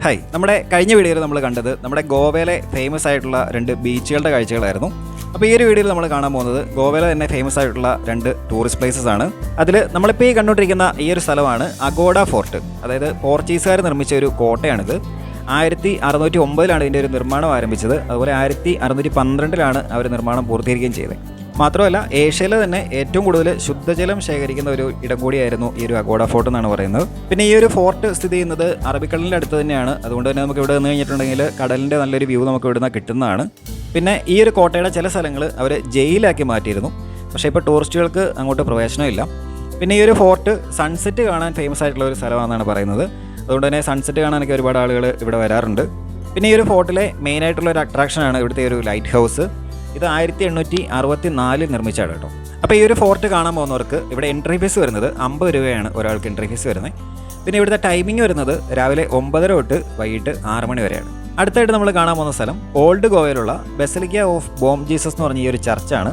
Hi, നമ്മുടെ കഴിഞ്ഞ വീഡിയോയിൽ നമ്മൾ കണ്ടത് നമ്മുടെ ഗോവയിലെ ഫേമസ് ആയിട്ടുള്ള 2 ബീച്ചുകളുടെ കാഴ്ചകളായിരുന്നു. അപ്പോൾ ഈ ഒരു വീഡിയോയിൽ നമ്മൾ കാണാൻ പോകുന്നത് ഗോവയിലെ തന്നെ ഫേമസ് ആയിട്ടുള്ള 2 ടൂറിസ്റ്റ് പ്ലേസസ് ആണ്. അതിൽ നമ്മളിപ്പോൾ ഈ കണ്ടുകൊണ്ടിരിക്കുന്ന ഈ ഒരു സ്ഥലമാണ് അഗോഡ ഫോർട്ട്. അതായത് പോർച്ചുഗീസുകാർ നിർമ്മിച്ച ഒരു കോട്ടയാണിത്. 1609 ഇതിൻ്റെ ഒരു നിർമ്മാണം ആരംഭിച്ചത്. അതുപോലെ 1612 അവർ നിർമ്മാണം പൂർത്തീകരിക്കുകയും ചെയ്തത്. മാത്രമല്ല ഏഷ്യയിലെ തന്നെ ഏറ്റവും കൂടുതൽ ശുദ്ധജലം ശേഖരിക്കുന്ന ഒരു ഇടം കൂടിയായിരുന്നു ഈ ഒരു അഗോഡ ഫോർട്ട് എന്നാണ് പറയുന്നത്. പിന്നെ ഈ ഒരു ഫോർട്ട് സ്ഥിതി ചെയ്യുന്നത് അറബിക്കടലിൻ്റെ അടുത്ത് തന്നെയാണ്. അതുകൊണ്ട് തന്നെ നമുക്ക് ഇവിടെ നിന്ന് കഴിഞ്ഞിട്ടുണ്ടെങ്കിൽ കടലിൻ്റെ നല്ലൊരു വ്യൂ നമുക്ക് ഇവിടെ നിന്ന് കിട്ടുന്നതാണ്. പിന്നെ ഈ ഒരു കോട്ടയുടെ ചില സ്ഥലങ്ങൾ അവർ ജയിലാക്കി മാറ്റിയിരുന്നു. പക്ഷേ ഇപ്പോൾ ടൂറിസ്റ്റുകൾക്ക് അങ്ങോട്ട് പ്രവേശനമില്ല. പിന്നെ ഈ ഒരു ഫോർട്ട് സൺസെറ്റ് കാണാൻ ഫേമസ് ആയിട്ടുള്ള ഒരു സ്ഥലമാണെന്നാണ് പറയുന്നത്. അതുകൊണ്ട് തന്നെ സൺസെറ്റ് കാണാനൊക്കെ ഒരുപാട് ആളുകൾ ഇവിടെ വരാറുണ്ട്. പിന്നെ ഈ ഒരു ഫോർട്ടിലെ മെയിനായിട്ടുള്ള ഒരു അട്രാക്ഷനാണ് ഇവിടുത്തെ ഒരു ലൈറ്റ് ഹൗസ്. ഇത് 1864 നിർമ്മിച്ചാണ് കേട്ടോ. അപ്പോൾ ഈ ഒരു ഫോർട്ട് കാണാൻ പോകുന്നവർക്ക് ഇവിടെ എൻട്രി ഫീസ് വരുന്നത് 50 രൂപയാണ് ഒരാൾക്ക് എൻട്രി ഫീസ് വരുന്നത്. പിന്നെ ഇവിടുത്തെ ടൈമിംഗ് വരുന്നത് രാവിലെ 9:30 തൊട്ട് വൈകിട്ട് 6 മണി വരെയാണ്. അടുത്തായിട്ട് നമ്മൾ കാണാൻ പോകുന്ന സ്ഥലം ഓൾഡ് ഗോവയിലുള്ള ബസലിക്ക ഓഫ് ബോം ജീസസ് എന്ന് പറഞ്ഞ ഈ ഒരു ചർച്ചാണ്.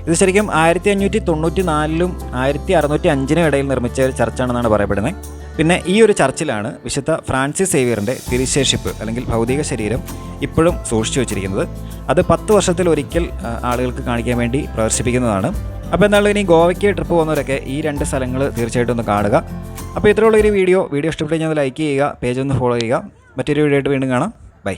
ഇത് ശരിക്കും 1594 1605 ഇടയിൽ നിർമ്മിച്ച ഒരു ചർച്ചാണെന്നാണ് പറയപ്പെടുന്നത്. പിന്നെ ഈ ഒരു ചർച്ചിലാണ് വിശുദ്ധ ഫ്രാൻസിസ് സേവിയറിൻ്റെ തിരുശേഷിപ്പ് അല്ലെങ്കിൽ ഭൗതിക ശരീരം ഇപ്പോഴും സൂക്ഷിച്ചു വെച്ചിരിക്കുന്നത്. അത് 10 വർഷത്തിൽ ഒരിക്കൽ ആളുകൾക്ക് കാണിക്കാൻ വേണ്ടി പ്രദർശിപ്പിക്കുന്നതാണ്. അപ്പോൾ എന്തായാലും ഇനി ഗോവയ്ക്ക് ട്രിപ്പ് പോകുന്നവരൊക്കെ ഈ 2 സ്ഥലങ്ങൾ തീർച്ചയായിട്ടും ഒന്ന് കാണുക. അപ്പോൾ ഇത്രയുള്ള ഒരു വീഡിയോ ഇഷ്ടപ്പെട്ട് കഴിഞ്ഞാൽ ലൈക്ക് ചെയ്യുക, പേജ് ഒന്ന് ഫോളോ ചെയ്യുക. മറ്റൊരു വീഡിയോ ആയിട്ട് വീണ്ടും കാണാം. ബൈ.